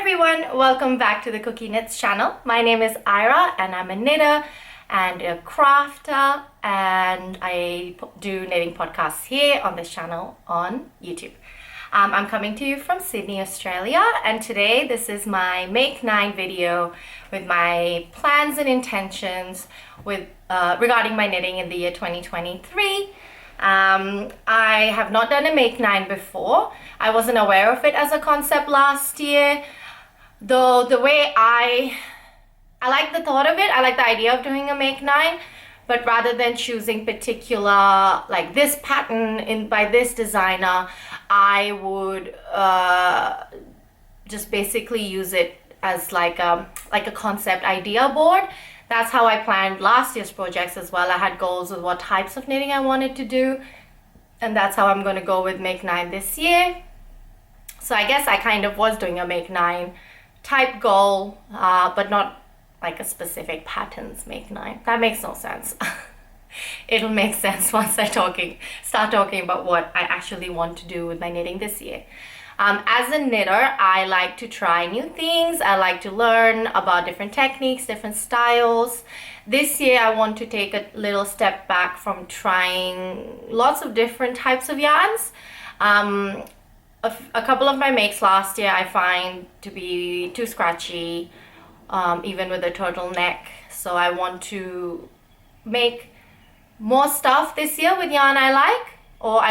everyone, welcome back to the Kukieknits channel. My name is Ira and I'm a knitter and a crafter, and I do knitting podcasts here on this channel on YouTube. I'm coming to you from Sydney, Australia, and today this is my Make 9 video with my plans and intentions with regarding my knitting in the year 2023. I have not done a Make 9 before. I wasn't aware of it as a concept last year, though the way I like the thought of it. I like the idea of doing a Make 9, but rather than choosing particular, like this pattern by this designer, I would just basically use it as like a concept idea board. That's how I planned last year's projects as well. I had goals with what types of knitting I wanted to do, and that's how I'm going to go with Make 9 this year. So I guess I kind of was doing a Make 9 type goal, but not like a specific patterns Make 9. That makes no sense. It'll make sense once I start talking about what I actually want to do with my knitting this year. As a knitter, I like to try new things. I like to learn about different techniques, different styles. This year, I want to take a little step back from trying lots of different types of yarns. A couple of my makes last year I find to be too scratchy, even with a turtleneck. So I want to make more stuff this year with yarn I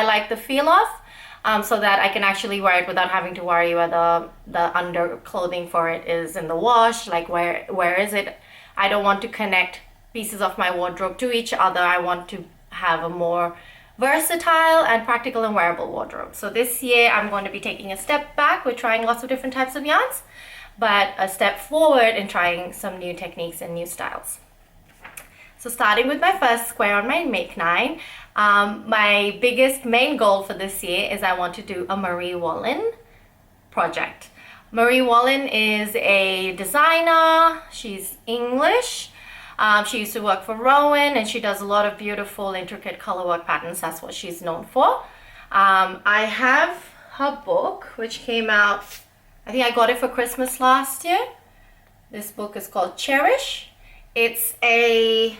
like the feel of, so that I can actually wear it without having to worry whether the underclothing for it is in the wash, like where is it. I don't want to connect pieces of my wardrobe to each other. I want to have a more versatile and practical and wearable wardrobe. So this year I'm going to be taking a step back with trying lots of different types of yarns, but a step forward in trying some new techniques and new styles. So starting with my first square on my Make 9, my biggest main goal for this year is I want to do a Marie Wallen project. Marie Wallen is a designer. She's English. She used to work for Rowan, and she does a lot of beautiful, intricate colorwork patterns. That's what she's known for. I have her book, which came out, I think I got it for Christmas last year. This book is called Cherish. It's a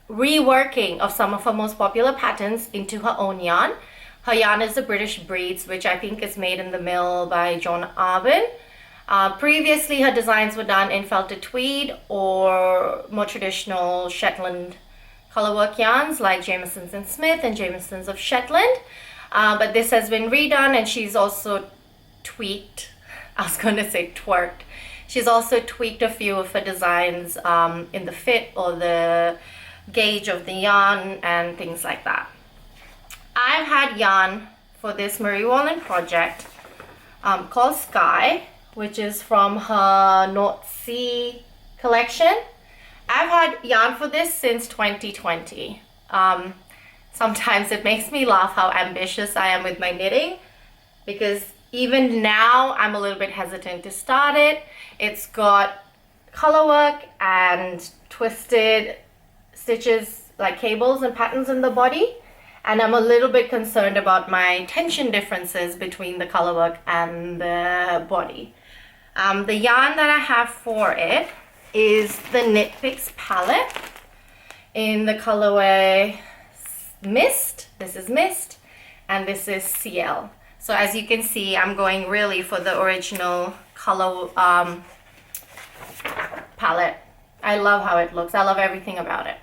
reworking of some of her most popular patterns into her own yarn. Her yarn is the British Breeds, which I think is made in the mill by John Arbin. Previously, her designs were done in felted tweed or more traditional Shetland colorwork yarns like Jamieson's and Smith and Jamieson's of Shetland. But this has been redone, and she's also tweaked. I was going to say twerked. She's also tweaked a few of her designs in the fit or the gauge of the yarn and things like that. I've had yarn for this Marie Wallen project called Sky, which is from her North Sea collection. I've had yarn for this since 2020. Sometimes it makes me laugh how ambitious I am with my knitting, because even now I'm a little bit hesitant to start it. It's got colorwork and twisted stitches like cables and patterns in the body, and I'm a little bit concerned about my tension differences between the colorwork and the body. The yarn that I have for it is the Knit Picks palette in the colorway Mist. This is Mist, and this is CL. So as you can see, I'm going really for the original color palette. I love how it looks. I love everything about it.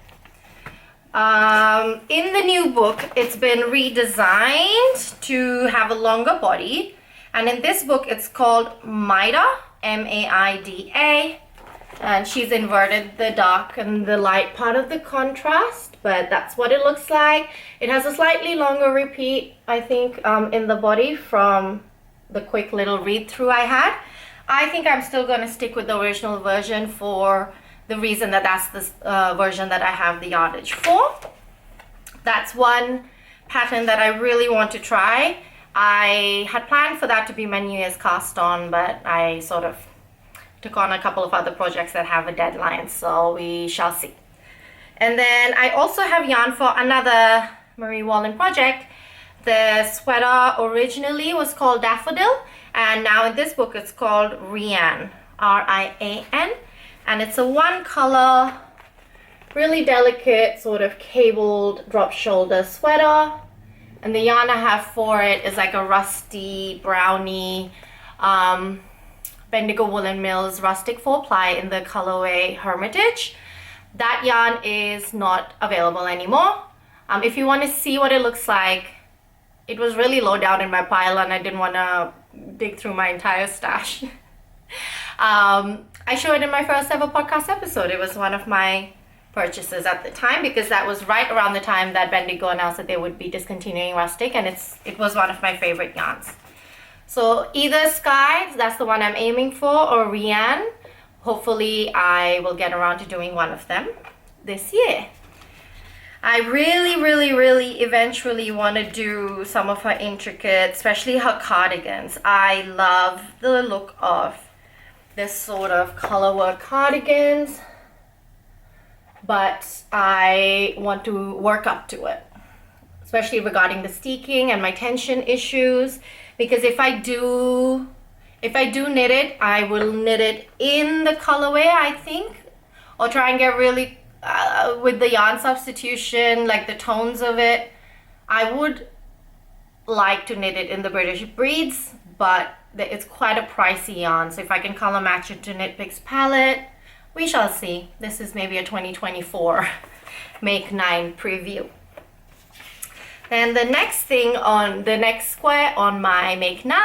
In the new book, it's been redesigned to have a longer body. And in this book, it's called Maida, M-A-I-D-A. And she's inverted the dark and the light part of the contrast, but that's what it looks like. It has a slightly longer repeat, I think, in the body from the quick little read through I had. I think I'm still going to stick with the original version for the reason that that's the version that I have the yardage for. That's one pattern that I really want to try. I had planned for that to be my New Year's cast on, but I sort of took on a couple of other projects that have a deadline, so we shall see. And then I also have yarn for another Marie Wallen project. The sweater originally was called Daffodil, And now in this book, it's called Rian, R-I-A-N. And it's a one color, really delicate sort of cabled drop shoulder sweater. And the yarn I have for it is like a rusty, brownie, Bendigo Woolen Mills Rustic 4-ply in the colorway Hermitage. That yarn is not available anymore. If you want to see what it looks like, it was really low down in my pile and I didn't want to dig through my entire stash. I showed it in my first ever podcast episode. It was one of my purchases at the time because that was right around the time that Bendigo announced that they would be discontinuing rustic, and it was one of my favorite yarns. So either Sky, that's the one I'm aiming for, or Rian. Hopefully I will get around to doing one of them this year. I really eventually want to do some of her intricate, especially her cardigans. I love the look of this sort of colorwork cardigans, but I want to work up to it, especially regarding the steeking and my tension issues, because if I do knit it, I will knit it in the colorway, I think, or try and get really with the yarn substitution, like the tones of it. I would like to knit it in the British breeds, but it's quite a pricey yarn, so if I can color match it to Knit Picks palette, we shall see. This is maybe a 2024 Make 9 preview. Then the next thing on the next square on my Make 9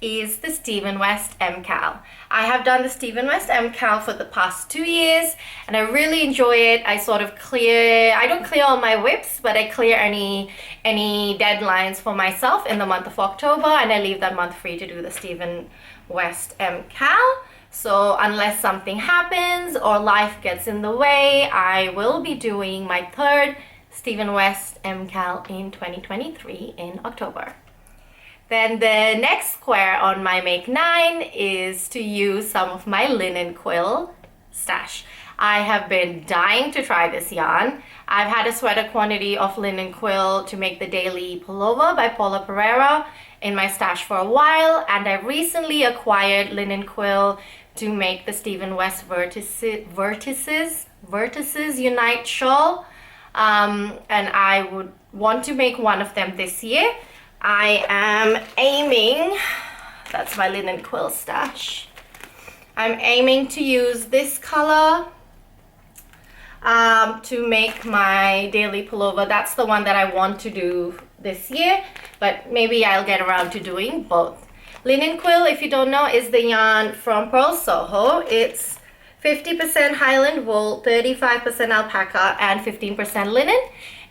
is the Stephen West MKAL. I have done the Stephen West MKAL for the past 2 years and I really enjoy it. I sort of I don't clear all my whips, but I clear any deadlines for myself in the month of October, and I leave that month free to do the Stephen West MKAL. So unless something happens or life gets in the way, I will be doing my third Stephen West MKAL in 2023 in October. Then the next square on my Make 9 is to use some of my linen quill stash. I have been dying to try this yarn. I've had a sweater quantity of linen quill to make the daily pullover by Paula Pereira in my stash for a while, and I recently acquired linen quill to make the Stephen West Vertices Unite Shawl, and I would want to make one of them this year. I am aiming, that's my linen quill stash, I'm aiming to use this color to make my daily pullover. That's the one that I want to do this year, but maybe I'll get around to doing both. Linen quill, if you don't know, is the yarn from Purl Soho. It's 50% Highland wool, 35% alpaca, and 15% linen.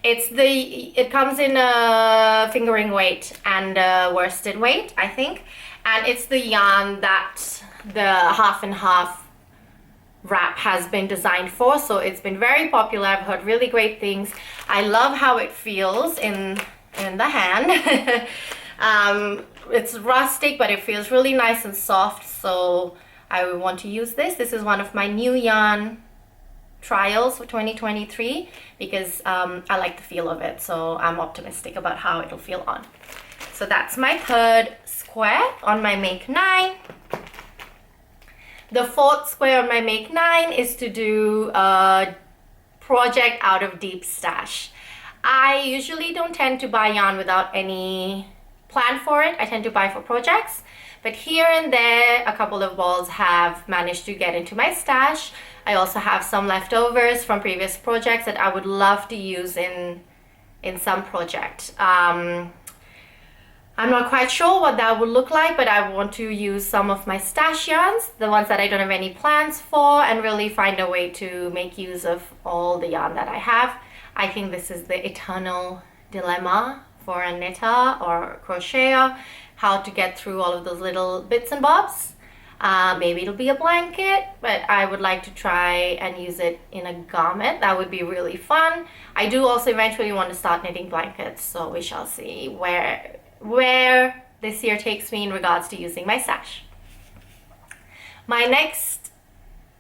It comes in a fingering weight and a worsted weight, I think. And it's the yarn that the half and half wrap has been designed for. So it's been very popular. I've heard really great things. I love how it feels in the hand. It's rustic, but it feels really nice and soft. So I want to use this. This is one of my new yarn trials for 2023 because I like the feel of it, so I'm optimistic about how it'll feel on. So that's my third square on my Make 9. The fourth square on my Make 9 is to do a project out of deep stash. I usually don't tend to buy yarn without any plan for it. I tend to buy for projects, but here and there a couple of balls have managed to get into my stash. I also have some leftovers from previous projects that I would love to use in some project. I'm not quite sure what that would look like, but I want to use some of my stash yarns, the ones that I don't have any plans for, and really find a way to make use of all the yarn that I have. I think this is the eternal dilemma for a knitter or crocheter, how to get through all of those little bits and bobs. Maybe it'll be a blanket, but I would like to try and use it in a garment. That would be really fun. I do also eventually want to start knitting blankets, so we shall see where this year takes me in regards to using my stash. My next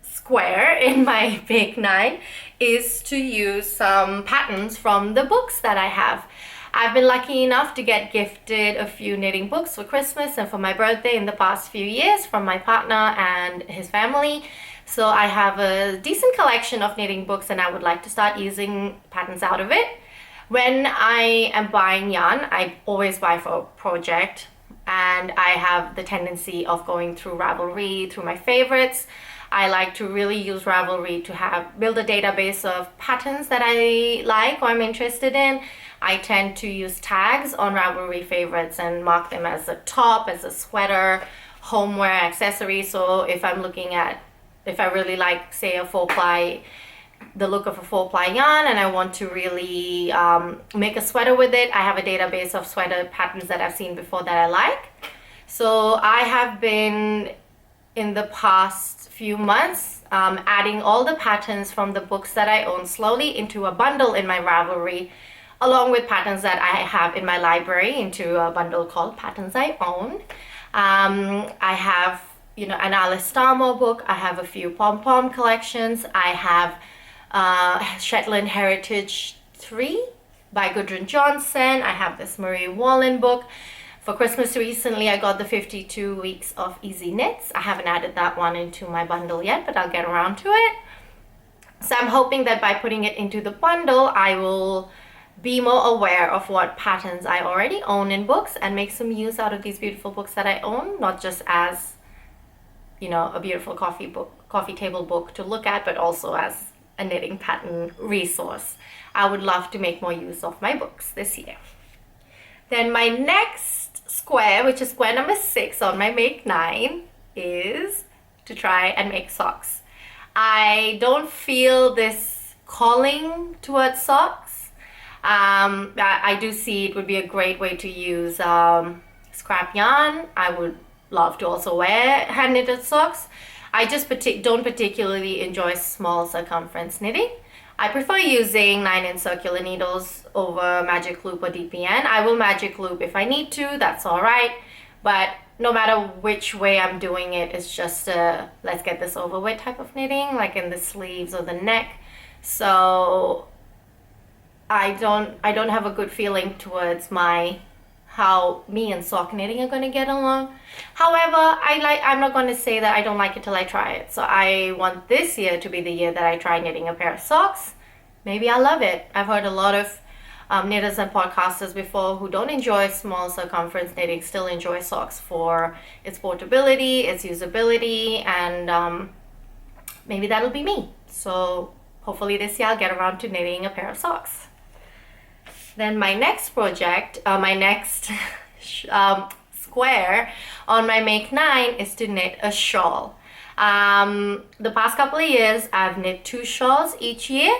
square in my Make 9 is to use some patterns from the books that I have. I've been lucky enough to get gifted a few knitting books for Christmas and for my birthday in the past few years from my partner and his family. So I have a decent collection of knitting books and I would like to start using patterns out of it. When I am buying yarn, I always buy for a project, and I have the tendency of going through Ravelry, through my favorites. I like to really use Ravelry to build a database of patterns that I like or I'm interested in. I tend to use tags on Ravelry favorites and mark them as a top, as a sweater, homeware, accessory. So if I really like, say, the look of a 4-ply yarn and I want to really make a sweater with it, I have a database of sweater patterns that I've seen before that I like. So I have been, in the past few months, adding all the patterns from the books that I own slowly into a bundle in my Ravelry, along with patterns that I have in my library into a bundle called Patterns I Own. I have, an Alice Starmore book. I have a few pom-pom collections. I have Shetland Heritage 3 by Gudrun Johnson. I have this Marie Wallen book. For Christmas recently, I got the 52 Weeks of Easy Knits. I haven't added that one into my bundle yet, but I'll get around to it. So I'm hoping that by putting it into the bundle, I will be more aware of what patterns I already own in books and make some use out of these beautiful books that I own, not just as, a beautiful coffee table book to look at, but also as a knitting pattern resource. I would love to make more use of my books this year. Then my next square, which is square number 6 on my Make 9, is to try and make socks. I don't feel this calling towards socks. I do see it would be a great way to use scrap yarn. I would love to also wear hand knitted socks. I just don't particularly enjoy small circumference knitting. I prefer using 9-inch circular needles over magic loop or DPN. I will magic loop if I need to, that's all right. But no matter which way I'm doing it, it's just a let's get this over with type of knitting, like in the sleeves or the neck. So I don't have a good feeling towards how me and sock knitting are going to get along. However, I'm not going to say that I don't like it till I try it. So I want this year to be the year that I try knitting a pair of socks. Maybe I'll love it. I've heard a lot of knitters and podcasters before who don't enjoy small circumference knitting still enjoy socks for its portability, its usability, and maybe that'll be me. So hopefully this year I'll get around to knitting a pair of socks. Then my next project, my next square on my Make 9 is to knit a shawl. The past couple of years, I've knit 2 shawls each year,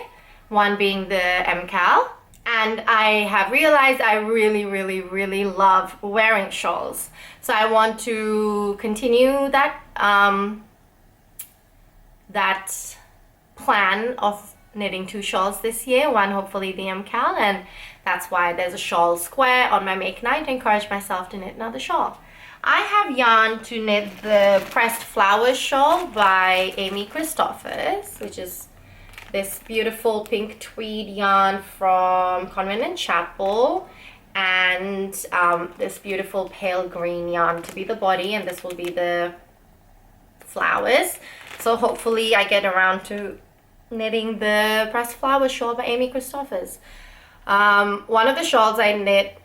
one being the MKAL. And I have realized I really, really, really love wearing shawls. So I want to continue that, that plan of knitting 2 shawls this year, one hopefully the MKAL, and that's why there's a shawl square on my Make 9 to encourage myself to knit another shawl. I have yarn to knit the Pressed Flowers shawl by Amy Christophers, which is this beautiful pink tweed yarn from Convent and Chapel, and this beautiful pale green yarn to be the body, and this will be the flowers. So hopefully I get around to knitting the Pressed Flowers shawl by Amy Christophers. One of the shawls I knit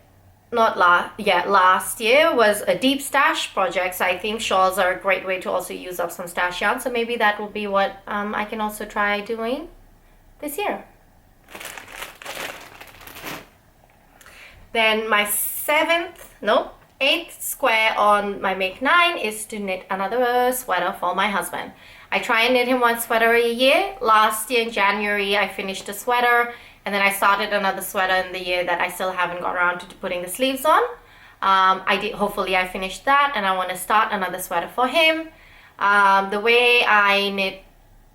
last year was a deep stash project, so I think shawls are a great way to also use up some stash yarn, so maybe that will be what I can also try doing this year. Then my 8th square on my Make 9 is to knit another sweater for my husband. I try and knit him one sweater a year. Last year in January I finished a sweater, and then I started another sweater in the year that I still haven't got around to putting the sleeves on. Hopefully I finished that, and I want to start another sweater for him. The way I knit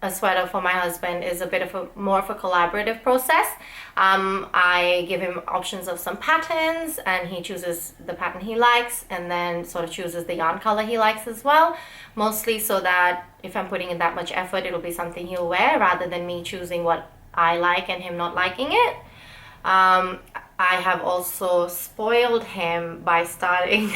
a sweater for my husband is a bit of more of a collaborative process. I give him options of some patterns, and he chooses the pattern he likes, and then sort of chooses the yarn color he likes as well, mostly so that if I'm putting in that much effort, it'll be something he'll wear rather than me choosing what I like and him not liking it. I have also spoiled him by starting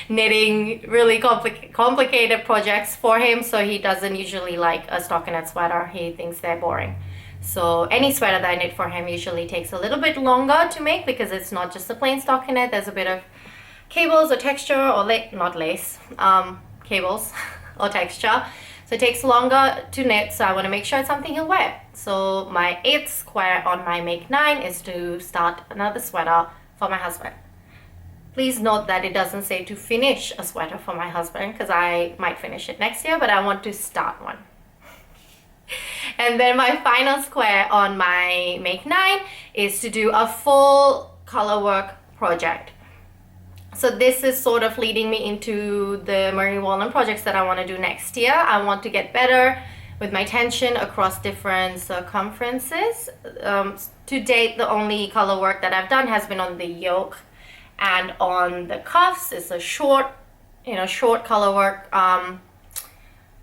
knitting really complicated projects for him, so he doesn't usually like a stockinette sweater. He thinks they're boring. So any sweater that I knit for him usually takes a little bit longer to make because it's not just a plain stockinette. There's a bit of cables or texture or not lace, cables or texture. So it takes longer to knit, so I want to make sure it's something he'll wear. So my 8th square on my make 9 is to start another sweater for my husband. Please note that it doesn't say to finish a sweater for my husband because I might finish it next year, but I want to start one. And then my final square on my make 9 is to do a full Colourwork project. So this is sort of leading me into the Marie Wallen projects that I want to do next year. I want to get better with my tension across different circumferences. To date, the only Colourwork that I've done has been on the yoke and on the cuffs. It's a short Colourwork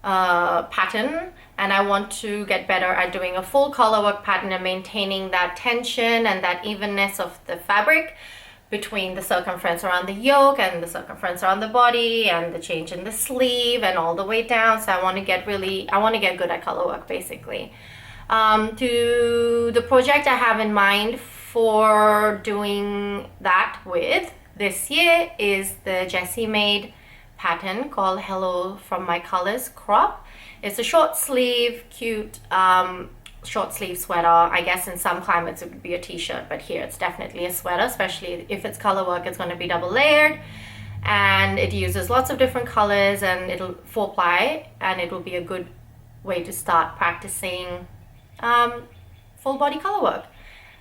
pattern, and I want to get better at doing a full Colourwork pattern and maintaining that tension and that evenness of the fabric between the circumference around the yoke and the circumference around the body and the change in the sleeve and all the way down. So I want to get good at Colourwork basically. To the project I have in mind for doing that with this year is the Jessie made pattern called Hello from My Colors crop. It's a short sleeve, cute short sleeve sweater. I guess in some climates it would be a t-shirt, but here it's definitely a sweater, especially if it's Colourwork. It's going to be double layered and it uses lots of different colors, and it'll 4-ply, and it will be a good way to start practicing full body Colourwork.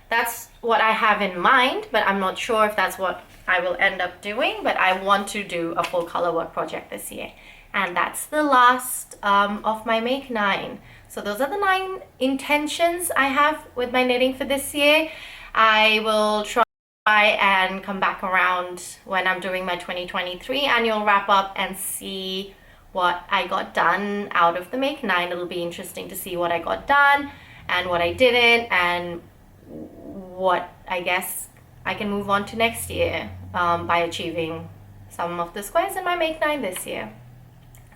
That's what I have in mind, but I'm not sure if that's what I will end up doing, but I want to do a full Colourwork project this year. And that's the last of my make 9. So those are the 9 intentions I have with my knitting for this year. I will try and come back around when I'm doing my 2023 annual wrap up and see what I got done out of the make 9. It'll be interesting to see what I got done and what I didn't, and what I guess I can move on to next year by achieving some of the squares in my make 9 this year.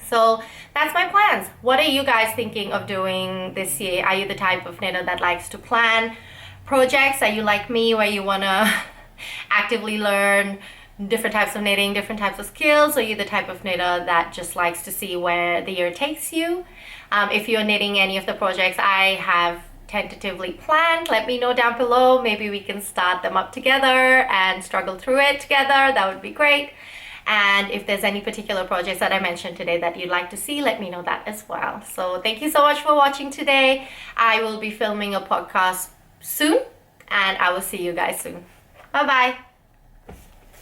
So that's my plans. What are you guys thinking of doing this year? Are you the type of knitter that likes to plan projects? Are you like me, where you want to actively learn different types of knitting, different types of skills? Or are you the type of knitter that just likes to see where the year takes you? If you're knitting any of the projects I have tentatively planned, let me know down below. Maybe we can start them up together and struggle through it together. That would be great. And if there's any particular projects that I mentioned today that you'd like to see, let me know that as well. So thank you so much for watching today. I will be filming a podcast soon, and I will see you guys soon. Bye bye.